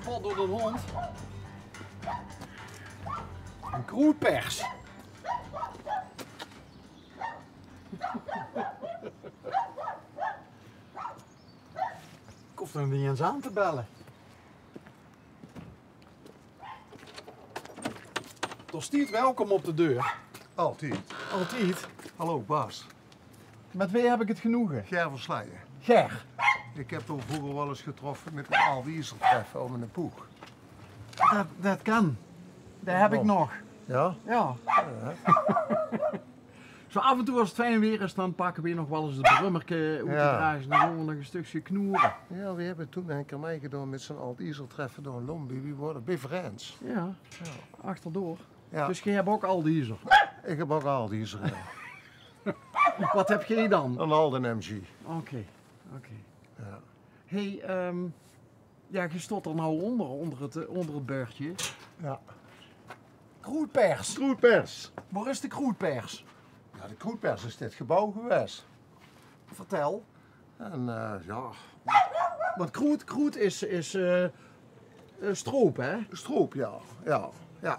gespot door de hond. Een kroelpers. Ik hoef er niet eens aan te bellen. Er stiert welkom op de deur. Altijd. Altijd. Hallo Bas. Met wie heb ik het genoegen? Ger van Slijen. Ger. Ik heb hem vroeger wel eens getroffen met een Alwiezer treffen om in een poeg. Dat kan. Dat heb ik nog. Ja? Ja. Zo af en toe als het fijn weer is, dan pakken we hier nog wel eens de brummerke uit te dragen. Dan doen we nog een stukje knoeren. Ja, we hebben toen een keer meegedaan met zo'n Alwiezer treffen door een Lombie. Wie worden bij Frans. Ja, achterdoor. Ja. Dus je hebt ook al deze. Ik heb ook Alwiezer. Wat heb jij dan? Een Alden MG. Oké. Ja. Hey, ja, je stond er nou onder het beurtje. Ja. Kroetpers. Kroetpers. Waar is de kroetpers? Ja, de Kroetpers is dit gebouw geweest. Vertel. En ja, Want kroet is stroop, hè? stroop, ja. Ja. Ja.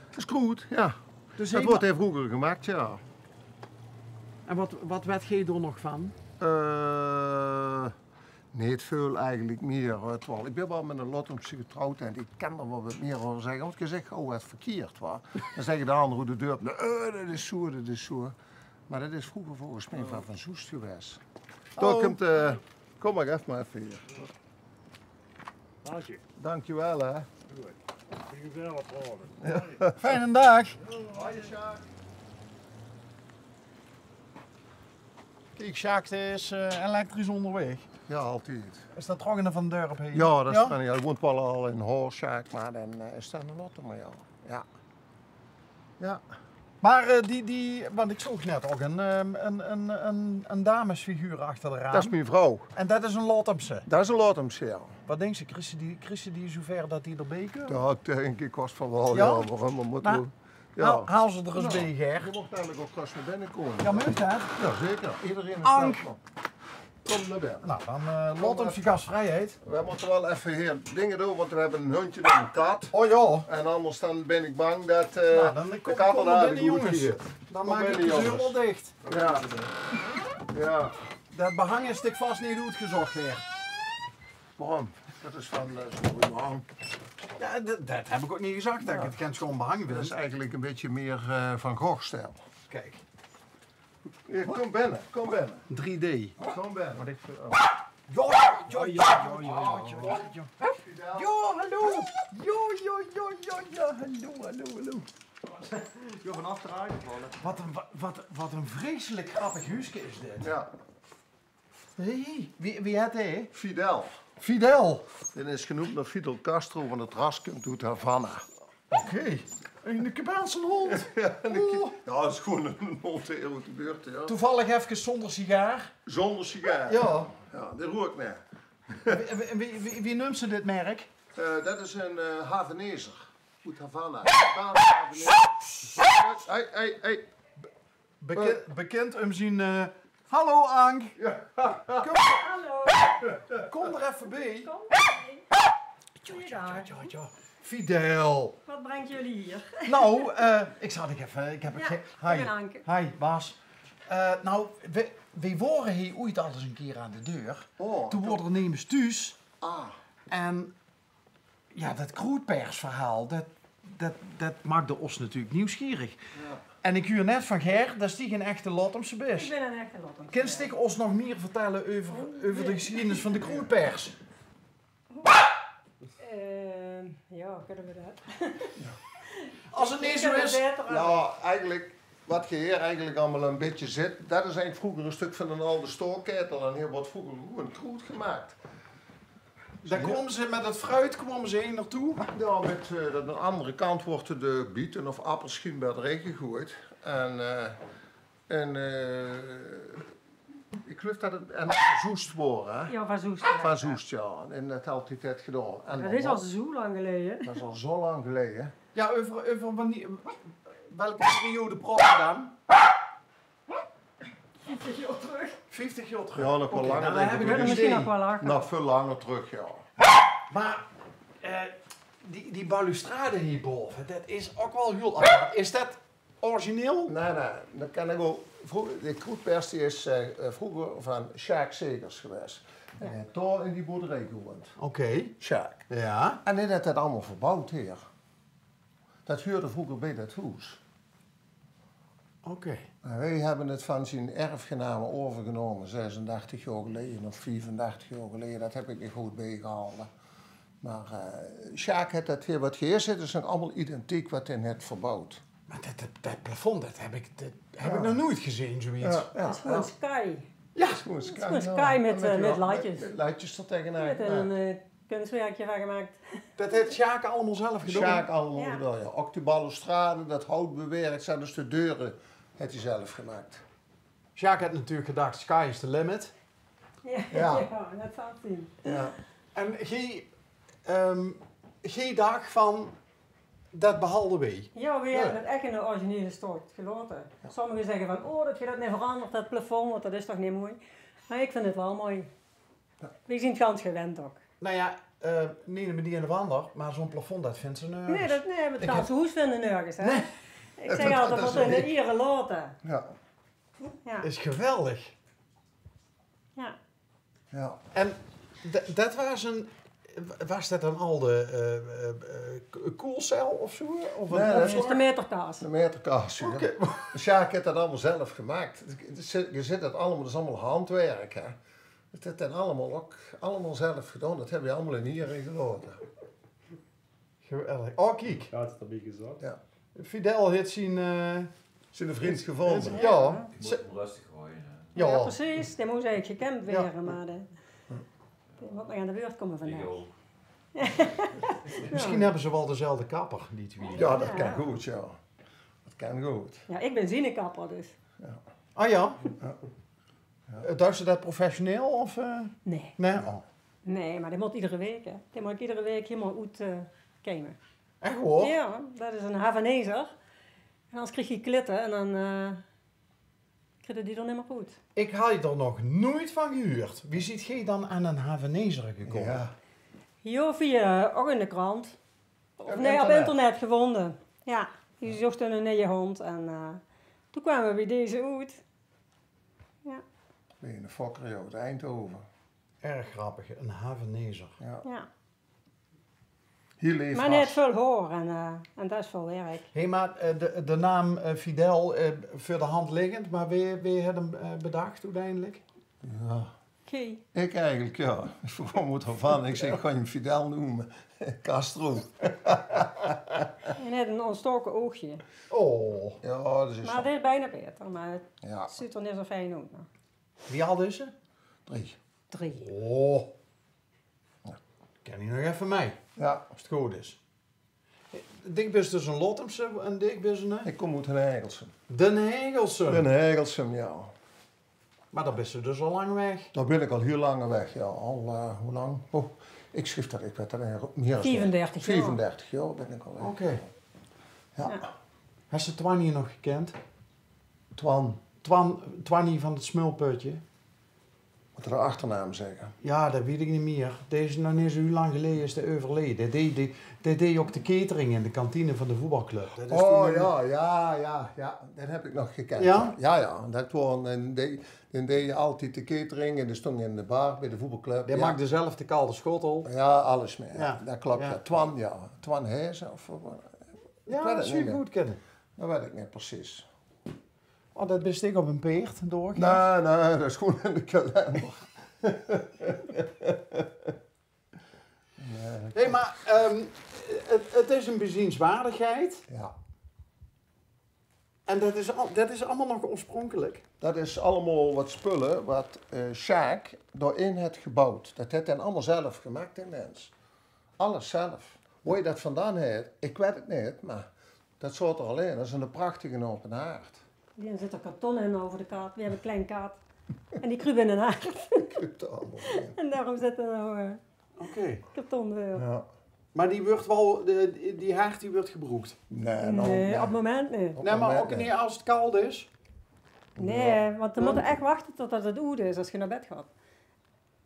Dat is kroet, ja. Dus Dat wordt hij vroeger gemaakt, ja. En wat werd jij er nog van? Niet veel eigenlijk meer. Terwijl ik ben wel met een Lottomse getrouwd en ik kan er wel wat meer over zeggen. Want je zegt, oh, het verkeerd, wa? Dan zeggen de anderen hoe de deur, dat is zo, dat is zo. Maar dat is vroeger volgens mij van Soest geweest. Toch komt, kom maar even hier. Dank je. Dankjewel, hè. Ik ben wel praten. Fijne dag. Kijk, Sjaak is elektrisch onderweg. Ja, altijd. Is dat troggende van de deur op heen? Ja, dat is van, ja, ik woont wel al in Hoorschaak, maar dan is dat een Lotto maar ja. Ja. Ja. Maar want ik zag net ook een damesfiguur achter de raam. Dat is mijn vrouw. En dat is een Lottomse. Dat is een Lottomse, ja. Wat denk je, Christen die zover dat die erbij kunnen? Dat denk ik kost van wel, Ja? ja, waarom we moeten... Nou, Ja. Haal ze er eens bij, Ger. Je mocht eigenlijk ook vast naar binnen komen. Ja, mag dat? Ja, zeker. Iedereen is Ank. welkom. Kom naar binnen. Nou, dan Lottomse gastvrijheid. We moeten wel even hier dingen doen, want we hebben een hondje en een kat. Oh ja. En anders dan ben ik bang dat Dan de kom kat maar er binnen, jongens. Dan Kom maak ik binnen, de deur jongens. wel dicht. Ja. Ja. Dat behang is ik vast niet uitgezocht, Ger. Waarom? Dat is van zo'n behang. Ja, dat heb ik ook niet gezegd, dat ik het geen schoon behang Dat is vind. eigenlijk een beetje meer van Gogh-stijl. Kijk, Hier, kom binnen, kom binnen. 3D. Kom binnen. Jo, hallo. Hallo. Jo, van achteruit gevallen. Wat een vreselijk grappig huisje is dit. Ja, Hey, wie had hij? Fidel. Fidel. Dit is genoemd naar Fidel Castro van het raskamp uit Havana. Oké. Een Cubaanse hond. Ja, dat is gewoon een hond die uit de buurt. Ja. Toevallig even zonder sigaar. Zonder sigaar. Ja. Ja, dit roer ik niet. Wie noemt ze dit merk? Dat is een Havanezer. Uit Havana. Cubaanse Havanezer. Hey. Bekend om zijn... Hallo Ank. Hallo. Kom er even bij. Goeiedag. Ja. Fidel. Wat brengt jullie hier? Nou, ik zal ik even... Ik heb Ja, het ik Hi. ben Anke. Hi, Bas. Nou, we waren hier ooit al eens een keer aan de deur. Oh, Toen worden er nemens thuis. Ah, En ja, dat kroetpersverhaal, dat maakte ons natuurlijk nieuwsgierig. ja. En ik huur net van Ger, dat is die geen echte Lottomse Ik bes. ben een echte Lottem. Kunst ik ons nog meer vertellen over de geschiedenis van de kroetpers? Ja, kunnen we dat? Als het niet zo is... Ja, eigenlijk, wat je hier eigenlijk allemaal een beetje zit, dat is eigenlijk vroeger een stuk van een oude stoorketel. En hier wordt vroeger gewoon kroet gemaakt. Dan komen ze met het fruit heen naartoe. Ja, met aan de andere kant worden de bieten of appelschien bij erin gegooid. En ik geloof dat het zoest wordt, hè? Ja, van Soest. Van Soest, ja. En dat had hij tijd gedaan. En Dat is al zo lang geleden. dat is al zo lang geleden. Ja, over wanneer... Welke periode praten we dan? 50 jaar terug. 50 jaar terug. Ja, nog wel Oké, langer. nou, dan denk heb ik. ik We een kunnen misschien idee. nog wel lachen. Nog veel langer terug, ja. Maar die balustrade hierboven, dat is ook wel heel apart. Is dat origineel? Nee, dat kan ik ook. De kroetpers die is vroeger van Sjaak Segers geweest. En hij heeft daar in die boerderij gewoond. Oké. Sjaak. Ja. En hij heeft dat allemaal verbouwd hier. Dat huurde vroeger bij dat huis. Oké. En wij hebben het van zijn erfgenamen overgenomen, 36 jaar geleden of 34 jaar geleden. Dat heb ik niet goed bijgehouden. Maar Sjaak heeft dat hier wat geheerst, het is nog allemaal identiek wat hij net verbouwd. Maar dat plafond, dat heb ik nog nooit gezien, zoiets. Dat is gewoon sky. Ja. Het is gewoon sky, gewoon sky met lightjes. Met lightjes er tegenaan. Met een kunstwerkje van gemaakt. Dat heeft Sjaak allemaal zelf gedaan. Sjaak allemaal Ja. gedaan, ja. Ook de balustrade, dat hout bewerkt, zelfs de deuren heeft hij zelf gemaakt. Sjaak had natuurlijk gedacht, sky is the limit. Ja, Ja. ja dat zal het zien. Ja. En geen dag van, dat behalde wij. Ja, we hebben het echt in de originele stort gelaten. Sommigen zeggen van, oh, dat je dat niet verandert, dat plafond, want dat is toch niet mooi. Maar ik vind het wel mooi. Ja. We zijn het gans gewend ook. Nou ja, niet met die en de ander, maar zo'n plafond, dat vindt ze nergens. Nee, het Ik ganse hoes vinden nergens. Hè? Nee. Ik zeg altijd, dat is wat in de uniek. ieren laten. Ja. Ja. Is geweldig. Ja. Ja. En dat was dat dan al de koelcel of zo? Of een Nee, dat Dat opslag? is de meterkaas. De meterkaas. Ja. Oké. Sjaak heeft dat allemaal zelf gemaakt. Je zit dat allemaal, dat is allemaal handwerk. Hè. Dat heeft hij allemaal zelf gedaan. Dat heb je allemaal in hier gelaten. Geweldig. Oh, kijk. Ja, het is erbij gezakt. Ja. Fidel heeft zijn... Zijn vriend gevonden. Ja. Je moet hem rustig gooien. Hè. Ja, Ja. precies. Die moest eigenlijk gekend werden, maar die moet nog aan de beurt komen vandaag. Ik ook. Misschien hebben ze wel dezelfde kapper, die twee. Ja, dat kan goed, ja. Dat kan goed. Ja, ik ben zienekapper dus. Ah ja? Ja. Doe ze dat professioneel of... Nee. Nee? Oh. Nee, maar die moet iedere week, hè. Die moet iedere week helemaal uit komen. Echt hoor? Ja, dat is een Havanezer. En anders krijg je klitten en dan krijg die er niet meer goed. Ik had je er nog nooit van gehuurd. Wie ziet jij dan aan een Havenezer gekomen? Ja. Hier via, ook in de krant. Of Op nee, op internet. internet gevonden. Ja, die zochten een nieuwe hond en toen kwamen we bij deze uit. Ja, Ben je een fokker uit Eindhoven. Erg grappig, een Havenezer. Ja. ja. Hier leeft Maar net Has. veel hoor en dat is veel werk. Hé, maar de naam Fidel voor de hand liggend, maar wie had hem bedacht uiteindelijk? Ja. Oké. Ik eigenlijk, ja. Ik vroeg moet ervan. Ik zeg, ik ga je hem Fidel noemen. Castro. En net een ontstoken oogje. Oh, Ja, dat is Maar het is bijna beter, maar het Ja, ziet er niet zo fijn uit. Nou. wie had ze? 3. 3. Oh. Ken je nog even mee, Ja, als het goed is. Dik is dus een Lottemse en dik is een... ik kom uit Den Hegelsum. Den Hegelse. Den Hegelsum, ja. Maar dan ben je dus al lang weg. Daar ben ik al heel lang weg, ja. Al, hoe lang? Oh, ik schreef dat, ik werd er meer dan 34 jaar. 34 jaar ben ik al weg. Oké. Ja. Ja. Heb je Twanny nog gekend? Twan, Twanny van het smulputje? moet er de achternaam zeggen. Ja, dat weet ik niet meer. Deze nog niet zo lang geleden is hij overleden. Dat deed ook de catering in de kantine van de voetbalclub. Dat is Oh toen een- ja, dat heb ik nog gekend. Ja? Ja, dat was, en dan deed je altijd de catering en die stond in de bar bij de voetbalclub. Die ja. maakte zelf de kalde schotel. Ja, alles mee. Ja. Dat klopt, Ja. ja. Twan Hezen of Ja, weet dat het zou je niet goed kennen. dat weet ik niet precies. Oh, dat best ik op een peert door. Nee, dat is gewoon in de kalender. Nee, Nee, maar het is een bezienswaardigheid. ja. En dat is allemaal nog oorspronkelijk. Dat is allemaal wat spullen wat Sjaak doorin heeft gebouwd. Dat heeft hij allemaal zelf gemaakt, hè mens. Alles zelf. Hoe je dat vandaan heeft, ik weet het niet, maar dat soort er alleen. Dat is een prachtige open haard. Die zit er karton in over de kaart. We hebben een klein kaart. En die kruip in een haard. Kruipt er allemaal in. En daarom zit er nou Oké. karton weer. Ja. Maar die wordt wel, die haard die wordt gebroekt. Nee, Nee, op het moment niet. Op Nee, het maar moment ook niet. niet als het koud is. Nee, want dan moet je echt wachten totdat het oud is als je naar bed gaat.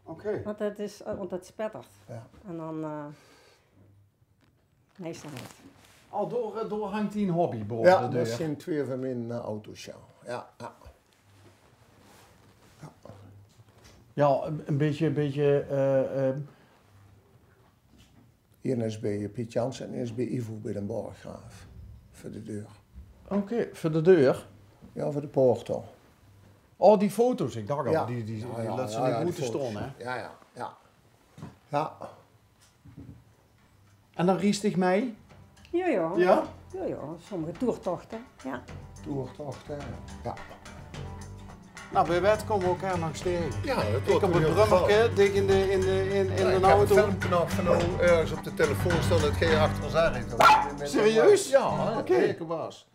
Oké. Want het spettert. Ja. En dan Meestal niet. Al door hangt hij een hobby boven Ja, de dat deur. zijn 2 van mijn auto's, ja. Ja, ja. Ja, een beetje Eén is bij Piet Jansen en één is bij Ivo bij den Borggraaf. Voor de deur. oké, voor de deur. Ja, voor de poortel. Oh, die foto's, ik dacht al, Ja. die Ja, laat ze ja, niet ja, moeten die foto's. staan, hè. Ja, ja, ja. Ja, En dan riestig mij? Ja, ja. Ja? Ja, ja. Sommige toertochten. Ja. toertocht, hè. Ja. Nou, bij wet komen we elkaar nog tegen. Ja, dat Ik op het brummerke, dik in de Ik heb een auto. filmpje nog van nou ergens op de telefoon staan dat geen achter ons aan heeft. Serieus? Ja, Oké. zeker was.